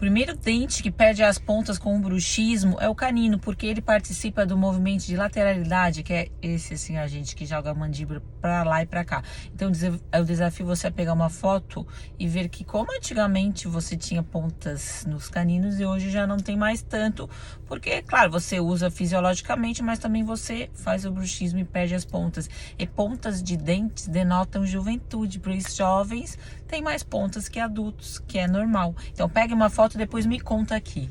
primeiro dente que perde as pontas com o bruxismo é o canino, porque ele participa do movimento de lateralidade, que é esse assim, a gente que joga a mandíbula para lá e para cá. Então eu desafio você a pegar uma foto e ver que como antigamente você tinha pontas nos caninos e hoje já não tem mais tanto, porque claro, você usa fisiologicamente, mas também você faz o bruxismo e perde as pontas. E pontas de dentes denotam juventude, por isso jovens têm mais pontas que adultos, que é normal. Então pegue uma foto e depois me conta aqui.